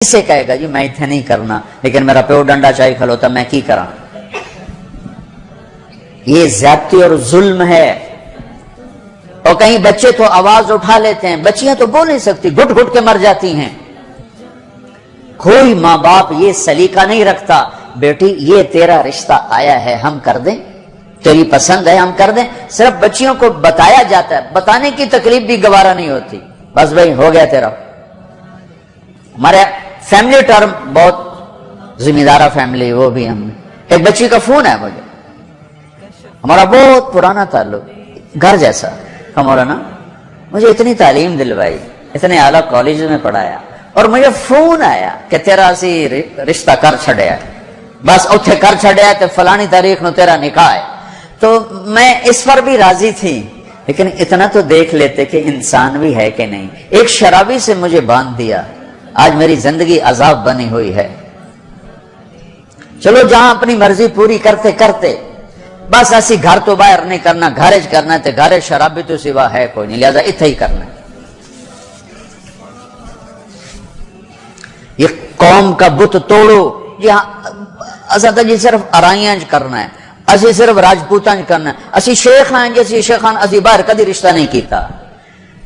اسے کہے گا جی میں اتنے نہیں کرنا لیکن میرا پیو ڈنڈا چاہی کھلوتا میں کی کراں. یہ زیادتی اور ظلم ہے. اور کہیں بچے تو آواز اٹھا لیتے ہیں, بچیاں تو بول نہیں سکتی, گھٹ گھٹ کے مر جاتی ہیں. کوئی ماں باپ یہ سلیقہ نہیں رکھتا بیٹی یہ تیرا رشتہ آیا ہے ہم کر دیں, تیری پسند ہے ہم کر دیں. صرف بچیوں کو بتایا جاتا ہے, بتانے کی تکلیف بھی گوارا نہیں ہوتی. بس بھائی ہو گیا تیرا. ہمارے فیملی ٹرم بہت ذمہ دارہ فیملی, وہ بھی ہم ایک بچی کا فون ہے مجھے, ہمارا بہت پرانا تعلق گھر جیسا. مولانا مجھے اتنی تعلیم دلوائی, اتنے اعلیٰ کالج میں پڑھایا اور مجھے فون آیا کہ تیرا اسی رشتہ کر چھڑیا, بس اتھے کر چھڑیا تو فلانی تاریخ نو تیرا نکاح ہے. تو میں اس پر بھی راضی تھی لیکن اتنا تو دیکھ لیتے کہ انسان بھی ہے کہ نہیں. ایک شرابی سے مجھے باندھ دیا, آج میری زندگی عذاب بنی ہوئی ہے. چلو جہاں اپنی مرضی پوری کرتے کرتے بس ایسی گھر تو باہر نہیں کرنا, گھرج کرنا ہے تو گھر شرابی تو سوا ہے کوئی نہیں, لہذا اتھے ہی کرنا ہے. یہ قوم کا بت توڑو, یہاں جی صرف ارائیاں کرنا ہے, اسی صرف راجپوتاں کرنا ہے, اسی شیخ ہیں جیسی شیخان اسی باہر کدی رشتہ نہیں کیتا.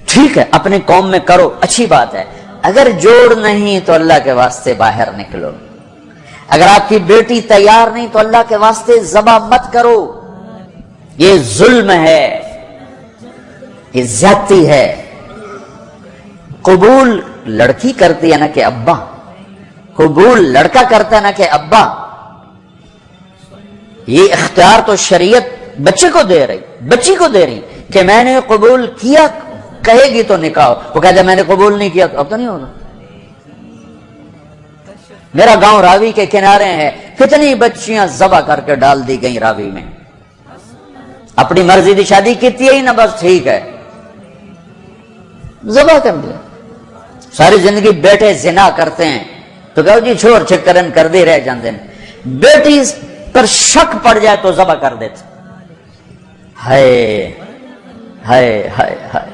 ٹھیک ہے اپنے قوم میں کرو, اچھی بات ہے. اگر جوڑ نہیں تو اللہ کے واسطے باہر نکلو. اگر آپ کی بیٹی تیار نہیں تو اللہ کے واسطے ذبح مت کرو. یہ ظلم ہے, یہ زیادتی ہے. قبول لڑکی کرتی ہے نا کہ ابا, قبول لڑکا کرتا ہے نا کہ ابا. یہ اختیار تو شریعت بچے کو دے رہی, بچی کو دے رہی کہ میں نے قبول کیا, کہے گی تو نکاح. وہ کہتا ہے میں نے قبول نہیں کیا, اب تو نہیں ہوگا. میرا گاؤں راوی کے کنارے ہے, کتنی بچیاں ذبح کر کے ڈال دی گئی راوی میں. اپنی مرضی دی شادی کیتی ہے نا, بس ٹھیک ہے ذبح کر دیا. ساری زندگی بیٹے زنا کرتے ہیں تو کہو جی چھوڑ چھکرن کر دے رہ جاندے ہیں. بیٹی پر شک پڑ جائے تو ذبح کر دیتے. ہائے ہائے ہائے ہائے.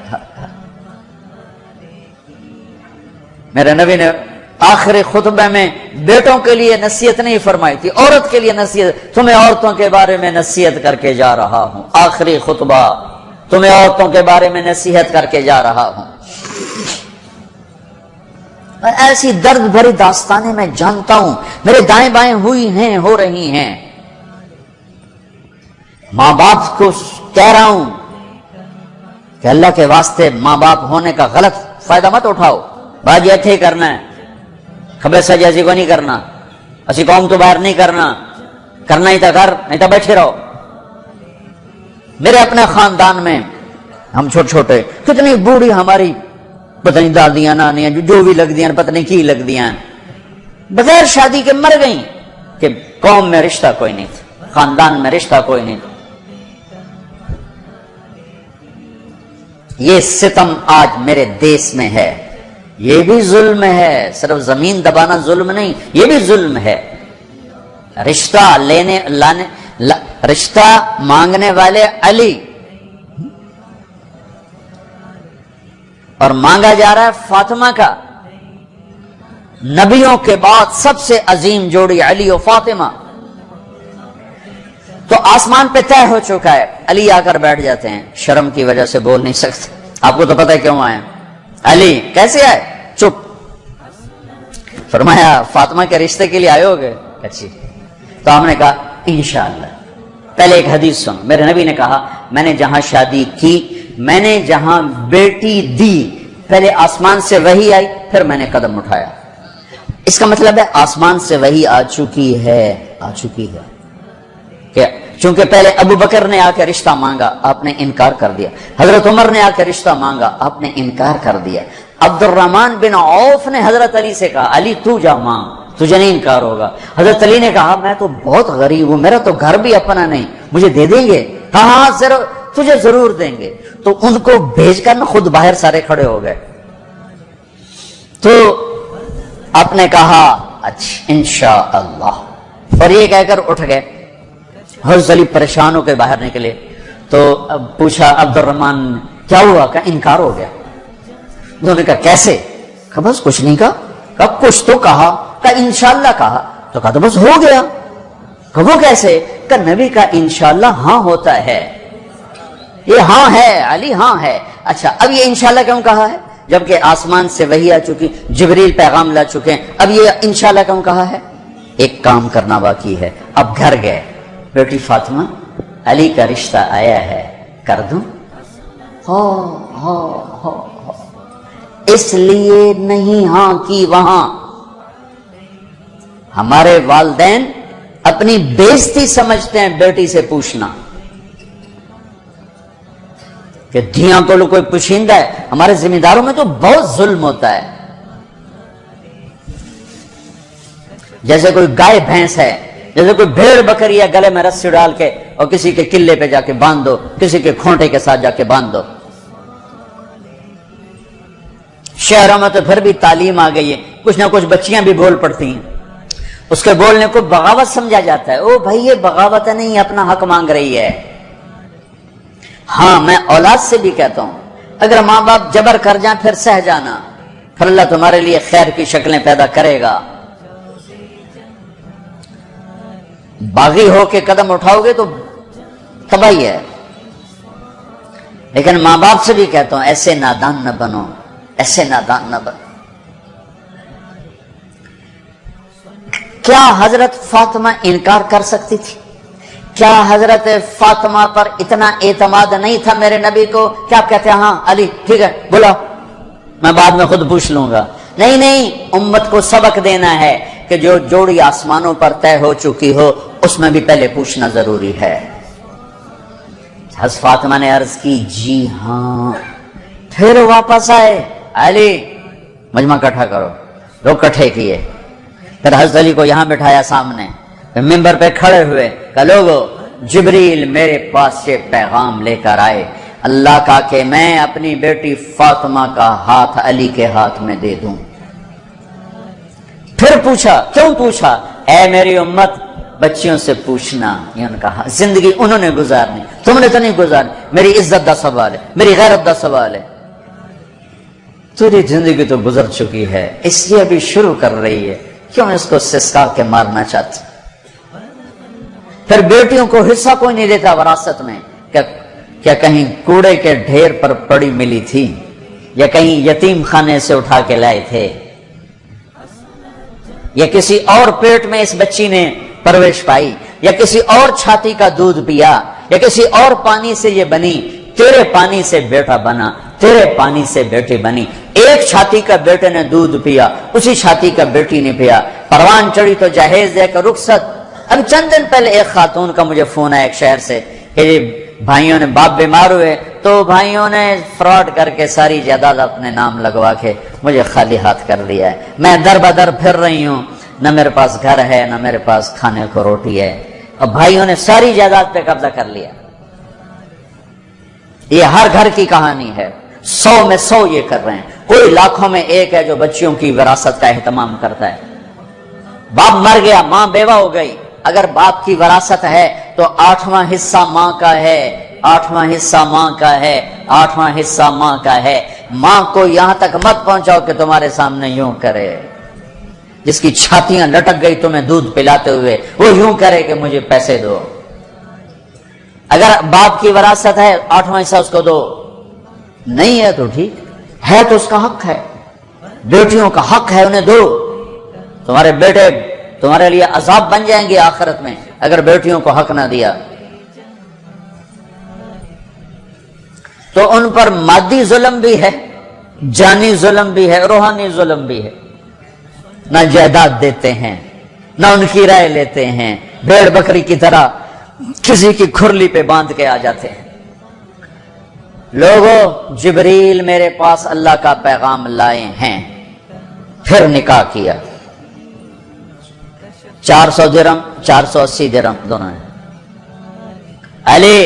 میرے نبی نے آخری خطبے میں بیٹوں کے لیے نصیحت نہیں فرمائی تھی, عورت کے لیے نصیحت. تمہیں عورتوں کے بارے میں نصیحت کر کے جا رہا ہوں, آخری خطبہ تمہیں عورتوں کے بارے میں نصیحت کر کے جا رہا ہوں. ایسی درد بھری داستانیں میں جانتا ہوں, میرے دائیں بائیں ہوئی ہیں, ہو رہی ہیں. ماں باپ کو کہہ رہا ہوں کہ اللہ کے واسطے ماں باپ ہونے کا غلط فائدہ مت اٹھاؤ. باجی ایتھے ہی کرنا ہے, خبر سجازی کو نہیں کرنا, اسی قوم تو باہر نہیں کرنا, کرنا ہی تھا کر, نہیں تو بیٹھے رہو. میرے اپنے خاندان میں ہم چھوٹے چھوٹے کتنی بوڑھی ہماری پتہ نہیں دادیاں نانیاں جو بھی لگ دیاں پتہ نہیں کی لگ دیاں بغیر شادی کے مر گئیں کہ قوم میں رشتہ کوئی نہیں تھا, خاندان میں رشتہ کوئی نہیں تھا. یہ ستم آج میرے دیس میں ہے. یہ بھی ظلم ہے, صرف زمین دبانا ظلم نہیں, یہ بھی ظلم ہے. رشتہ رشتہ مانگنے والے علی اور مانگا جا رہا ہے فاطمہ کا. نبیوں کے بعد سب سے عظیم جوڑی علی و فاطمہ. تو آسمان پہ طے ہو چکا ہے, علی آ کر بیٹھ جاتے ہیں, شرم کی وجہ سے بول نہیں سکتے. آپ کو تو پتہ ہے کیوں آئے. علی کیسے آئے, چپ. فرمایا فاطمہ کے رشتے کے لیے آئے ہوگے, اچھی. تو ہم نے کہا انشاءاللہ. پہلے ایک حدیث سنو. میرے نبی نے کہا میں نے جہاں شادی کی, میں نے جہاں بیٹی دی, پہلے آسمان سے وحی آئی, پھر میں نے قدم اٹھایا. اس کا مطلب ہے آسمان سے وحی آ چکی ہے, آ چکی ہے. کہ چونکہ پہلے ابو بکر نے آ کے رشتہ مانگا, آپ نے انکار کر دیا. حضرت عمر نے آ کے رشتہ مانگا, آپ نے انکار کر دیا. عبد الرحمن بن عوف نے حضرت علی سے کہا علی تو جا مانگ, تجھے نہیں انکار ہوگا. حضرت علی نے کہا میں تو بہت غریب ہوں, میرا تو گھر بھی اپنا نہیں, مجھے دے دیں گے؟ ہاں ہاں ضرور, تجھے ضرور دیں گے. تو ان کو بھیج کر خود باہر سارے کھڑے ہو گئے. تو آپ نے کہا اچھا انشاءاللہ, اور یہ کہہ کر اٹھ گئے. حضرت علی پریشان ہو کے باہر نکلے تو اب پوچھا عبد الرحمن کیا ہوا, کہ انکار ہو گیا. انہوں نے کہا کیسے؟ کہا بس کچھ نہیں کہا. کہا کچھ تو کہا، کہا انشاءاللہ کہا، تو کہا تو بس ہو گیا۔ کہ وہ کیسے؟ کہ نبی کا انشاءاللہ ہاں ہوتا ہے، یہ ہاں ہے علی، ہاں ہے۔ اچھا اب یہ انشاءاللہ کیوں کہا ہے جبکہ آسمان سے وحی آ چکی، جبریل پیغام لا چکے ہیں، اب یہ انشاءاللہ کیوں کہا ہے؟ ایک کام کرنا باقی ہے۔ اب گھر گئے، بیٹی فاطمہ علی کا رشتہ آیا ہے، کر دوں؟ ہو اس لیے نہیں ہاں کی وہاں۔ ہمارے والدین اپنی بےزتی سمجھتے ہیں بیٹی سے پوچھنا کہ دھیاں کو کوئی پوشیندہ ہے۔ ہمارے ذمہ داروں میں تو بہت ظلم ہوتا ہے، جیسے کوئی گائے بھینس ہے، جیسے کوئی بھیڑ بکری ہے، گلے میں رسی ڈال کے اور کسی کے قلعے پہ جا کے باندھ دو، کسی کے کھونٹے کے ساتھ جا کے باندھ دو۔ شہروں میں تو پھر بھی تعلیم آ گئی ہے، کچھ نہ کچھ بچیاں بھی بول پڑتی ہیں، اس کے بولنے کو بغاوت سمجھا جاتا ہے۔ او بھائی یہ بغاوت نہیں، اپنا حق مانگ رہی ہے۔ ہاں میں اولاد سے بھی کہتا ہوں، اگر ماں باپ جبر کر جائیں پھر سہ جانا، پھر اللہ تمہارے لیے خیر کی شکلیں پیدا کرے گا۔ باغی ہو کے قدم اٹھاؤ گے تو تباہی ہے۔ لیکن ماں باپ سے بھی کہتا ہوں ایسے نادان نہ بنو، ایسے نادان نہ بنو۔ کیا حضرت فاطمہ انکار کر سکتی تھی؟ کیا حضرت فاطمہ پر اتنا اعتماد نہیں تھا میرے نبی کو کہ آپ کہتے ہیں ہاں علی ٹھیک ہے بولا، میں بعد میں خود پوچھ لوں گا؟ نہیں نہیں، امت کو سبق دینا ہے کہ جو جوڑی آسمانوں پر طے ہو چکی ہو اس میں بھی پہلے پوچھنا ضروری ہے۔ حضرت فاطمہ نے عرض کی جی ہاں، پھر واپس آئے، علی مجمع اکٹھا کرو، لوگ اکٹھے کیے، پھر حضرت علی کو یہاں بٹھایا سامنے، پھر ممبر پہ کھڑے ہوئے کہ لوگو جبریل میرے پاس سے پیغام لے کر آئے اللہ کا کہ میں اپنی بیٹی فاطمہ کا ہاتھ علی کے ہاتھ میں دے دوں۔ پھر پوچھا، کیوں پوچھا؟ اے میری امت بچیوں سے پوچھنا، یہ ان کا زندگی انہوں نے گزارنی، تم نے تو نہیں گزارنی، میری عزت دا سوال ہے، میری غیرت دا سوال ہے۔ تیری زندگی تو گزر چکی ہے، اس لیے ابھی شروع کر رہی ہے، کیوں اس کو سسکا کے مارنا چاہتی؟ پھر بیٹیوں کو حصہ کوئی نہیں دیتا وراثت میں، کیا کہیں کوڑے کے ڈھیر پر پڑی ملی تھی یا کہیں یتیم خانے سے اٹھا کے لائے تھے یا کسی اور پیٹ میں اس بچی نے پرورش پائی یا کسی اور چھاتی کا دودھ پیا یا کسی اور پانی سے یہ بنی؟ تیرے پانی سے بیٹا بنا، تیرے پانی سے بیٹی بنی۔ ایک چھاتی کا بیٹے نے دودھ پیا، اسی چھاتی کا بیٹی نے پیا۔ پروان چڑھی تو جہیز دے کر رخصت۔ اب چند دن پہلے ایک خاتون کا مجھے فون آیا ایک شہر سے کہ بھائیوں نے باپ بیمار ہوئے تو بھائیوں نے فراڈ کر کے ساری جائیداد اپنے نام لگوا کے مجھے خالی ہاتھ کر لیا ہے، میں در بدر پھر رہی ہوں، نہ میرے پاس گھر ہے نہ میرے پاس کھانے کو روٹی ہے، اور بھائیوں نے ساری جائیداد پہ قبضہ کر لیا۔ یہ ہر گھر کی کہانی ہے، 100 میں 100 یہ کر رہے ہیں، کوئی لاکھوں میں ایک ہے جو بچیوں کی وراثت کا اہتمام کرتا ہے۔ باپ مر گیا، ماں بیوہ ہو گئی، اگر باپ کی وراثت ہے تو 8واں حصہ ماں کا ہے، 8واں حصہ ماں کا ہے، 8واں حصہ ماں کا ہے۔ ماں کو یہاں تک مت پہنچاؤ کہ تمہارے سامنے یوں کرے، جس کی چھاتیاں لٹک گئی تمہیں دودھ پلاتے ہوئے وہ یوں کرے کہ مجھے پیسے دو۔ اگر باپ کی وراثت ہے 8واں حصہ اس کو دو، نہیں ہے تو ٹھیک ہے، تو اس کا حق ہے، بیٹیوں کا حق ہے، انہیں دو۔ تمہارے بیٹے تمہارے لیے عذاب بن جائیں گے آخرت میں اگر بیٹیوں کو حق نہ دیا۔ تو ان پر مادی ظلم بھی ہے، جانی ظلم بھی ہے، روحانی ظلم بھی ہے۔ نہ جائیداد دیتے ہیں، نہ ان کی رائے لیتے ہیں، بھیڑ بکری کی طرح کسی کی کھرلی پہ باندھ کے آ جاتے ہیں۔ لوگوں جبریل میرے پاس اللہ کا پیغام لائے ہیں، پھر نکاح کیا، 400 درہم 480 درہم دونوں ہیں۔ علی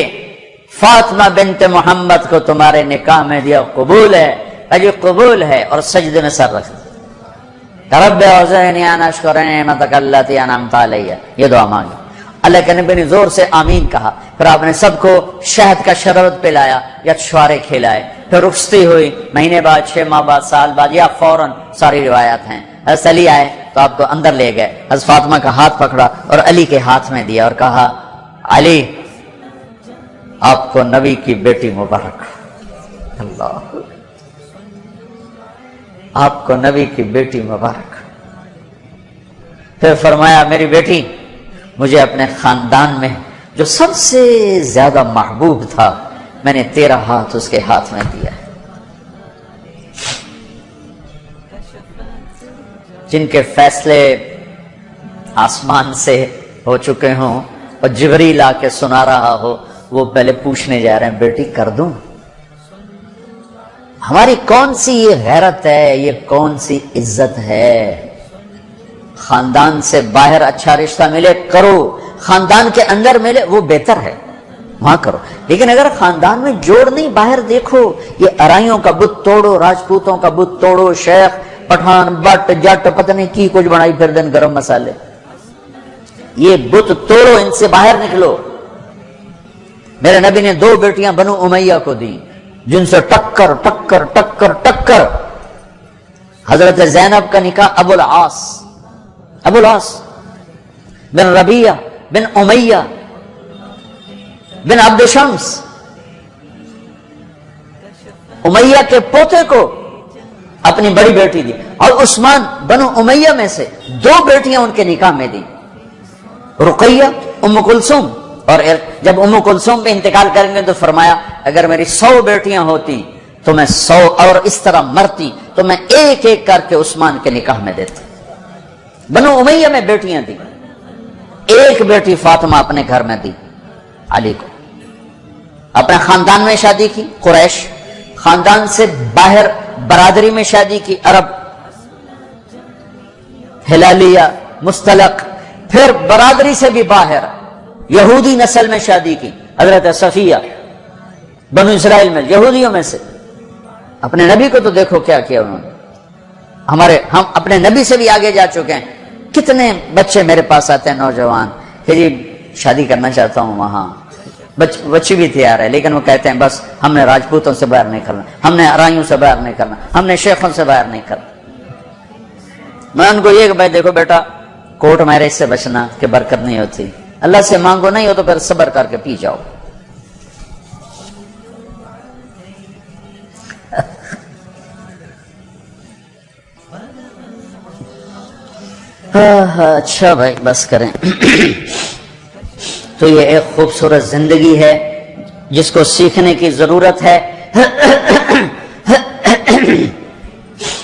فاطمہ بنت محمد کو تمہارے نکاح میں دیا، قبول ہے؟ اجی قبول ہے، اور سجدے میں سر رکھ رب اوزعنی ان اشکر نعمتک التی انعمت علی، یہ دعا مانگی۔ اللہ کے نبی نے زور سے آمین کہا، پھر آپ نے سب کو شہد کا شربت پلایا یا چھوارے کھلائے، پھر رخصتی ہوئی، مہینے بعد 6 ماہ بعد سال بعد یا فوراً، ساری روایات ہیں۔ حضرت علی آئے تو آپ کو اندر لے گئے، حضرت فاطمہ کا ہاتھ پکڑا اور علی کے ہاتھ میں دیا اور کہا علی آپ کو نبی کی بیٹی مبارک، اللہ آپ کو نبی کی بیٹی مبارک۔ پھر فرمایا میری بیٹی، مجھے اپنے خاندان میں جو سب سے زیادہ محبوب تھا میں نے تیرا ہاتھ اس کے ہاتھ میں دیا ہے، جن کے فیصلے آسمان سے ہو چکے ہوں اور جبریل آ کے سنا رہا ہو، وہ پہلے پوچھنے جا رہے ہیں بیٹی کر دوں؟ ہماری کون سی یہ غیرت ہے، یہ کون سی عزت ہے؟ خاندان سے باہر اچھا رشتہ ملے کرو، خاندان کے اندر ملے وہ بہتر ہے وہاں کرو، لیکن اگر خاندان میں جوڑ نہیں، باہر دیکھو یہ ارائیوں کا بت توڑو، راجپوتوں کا بت توڑو، شیخ پٹھان بٹ جٹ پتہ نہیں کی کچھ بنائی پھر دن گرم مسالے، یہ بت توڑو، ان سے باہر نکلو۔ میرے نبی نے 2 بیٹیاں بنو امیہ کو دی جن سے ٹکر ٹکر ٹکر ٹکر۔ حضرت زینب کا نکاح ابو العاص بن ربیعہ بن امیہ بن عبد شمس، امیہ کے پوتے کو اپنی بڑی بیٹی دی، اور عثمان بنو امیہ میں سے 2 بیٹیاں ان کے نکاح میں دی، رقیہ ام کلثوم۔ اور جب ام کلثوم پہ انتقال کریں گے تو فرمایا اگر میری 100 بیٹیاں ہوتی تو میں 100 اور اس طرح مرتی تو میں ایک ایک کر کے عثمان کے نکاح میں دیتا۔ بنو امیہ میں بیٹیاں دی، ایک بیٹی فاطمہ اپنے گھر میں دی علی کو، اپنے خاندان میں شادی کی قریش، خاندان سے باہر برادری میں شادی کی عرب، ہلالیہ مستلق، پھر برادری سے بھی باہر یہودی نسل میں شادی کی، حضرت صفیہ بنو اسرائیل میں یہودیوں میں سے۔ اپنے نبی کو تو دیکھو کیا کیا انہوں نے، ہم اپنے نبی سے بھی آگے جا چکے ہیں۔ کتنے بچے میرے پاس آتے ہیں نوجوان کہ جی شادی کرنا چاہتا ہوں، وہاں بچی بھی تیار ہے، لیکن وہ کہتے ہیں بس ہم نے راجپوتوں سے باہر نہیں کرنا، ہم نے ارائیوں سے باہر نہیں کرنا، ہم نے شیخوں سے باہر نہیں کرنا۔ میں ان کو یہ کہ بھائی دیکھو بیٹا، کورٹ میرج سے بچنا کہ برکت نہیں ہوتی، اللہ سے مانگو، نہیں ہو تو پھر صبر کر کے پی جاؤ۔ اچھا بھائی بس کریں۔ تو یہ ایک خوبصورت زندگی ہے جس کو سیکھنے کی ضرورت ہے۔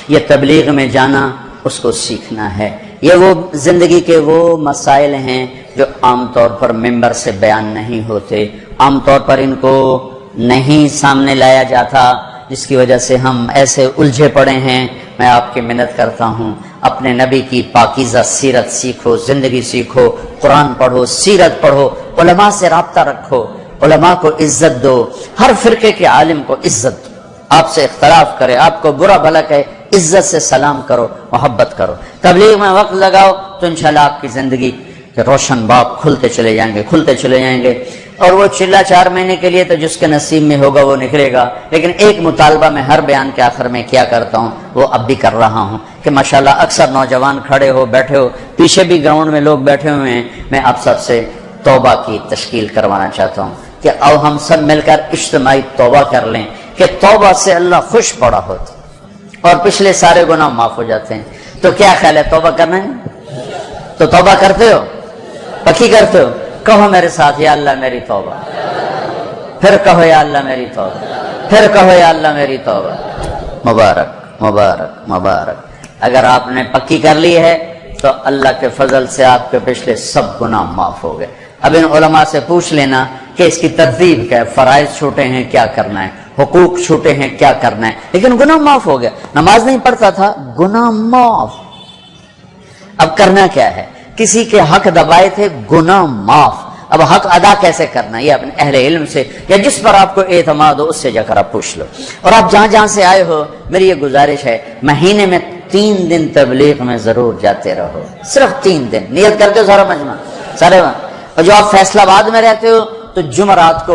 یہ تبلیغ میں جانا، اس کو سیکھنا ہے۔ یہ وہ زندگی کے وہ مسائل ہیں جو عام طور پر ممبر سے بیان نہیں ہوتے، عام طور پر ان کو نہیں سامنے لایا جاتا، جس کی وجہ سے ہم ایسے الجھے پڑے ہیں۔ میں آپ کی منت کرتا ہوں اپنے نبی کی پاکیزہ سیرت سیکھو، زندگی سیکھو، قرآن پڑھو، سیرت پڑھو، علماء سے رابطہ رکھو، علماء کو عزت دو، ہر فرقے کے عالم کو عزت دو، آپ سے اختلاف کرے، آپ کو برا بھلا کہے، عزت سے سلام کرو، محبت کرو، تبلیغ میں وقت لگاؤ تو انشاءاللہ آپ کی زندگی کے روشن باب کھلتے چلے جائیں گے، کھلتے چلے جائیں گے۔ اور وہ چلا 4 مہینے کے لیے تو جس کے نصیب میں ہوگا وہ نکلے گا، لیکن ایک مطالبہ میں ہر بیان کے آخر میں کیا کرتا ہوں، وہ اب بھی کر رہا ہوں کہ ماشاءاللہ اکثر نوجوان کھڑے ہو بیٹھے ہو، پیچھے بھی گراؤنڈ میں لوگ بیٹھے ہوئے ہیں، میں آپ سب سے توبہ کی تشکیل کروانا چاہتا ہوں کہ آؤ ہم سب مل کر اجتماعی توبہ کر لیں کہ توبہ سے اللہ خوش پڑا ہوتا اور پچھلے سارے گناہ معاف ہو جاتے ہیں۔ تو کیا خیال ہے، توبہ کرنا ہے؟ تو توبہ کرتے ہو، پکی کرتے ہو؟ کہو میرے ساتھ یا اللہ میری توبہ، پھر کہو یا اللہ میری توبہ، پھر کہو یا اللہ میری توبہ۔ مبارک مبارک مبارک۔ اگر آپ نے پکی کر لی ہے تو اللہ کے فضل سے آپ کے پچھلے سب گناہ معاف ہو گئے۔ اب ان علماء سے پوچھ لینا کہ اس کی ترتیب کیا ہے، فرائض چھوٹے ہیں کیا کرنا ہے، حقوق چھوٹے ہیں کیا کرنا ہے، لیکن گناہ معاف ہو گیا۔ نماز نہیں پڑھتا تھا، گناہ معاف۔ اب کرنا کیا ہے، کسی کے حق دبائے تھے، گناہ معاف۔ اب حق ادا کیسے کرنا، یہ اپنے اہل علم سے یا جس پر آپ کو اعتماد ہو اس سے جا کر آپ پوچھ لو۔ اور آپ جہاں جہاں سے آئے ہو، میری یہ گزارش ہے مہینے میں 3 دن تبلیغ میں ضرور جاتے رہو، صرف 3 دن نیت کرتے ہو، سارا مجمع سارے۔ اور جو آپ فیصل آباد میں رہتے ہو تو جمعرات کو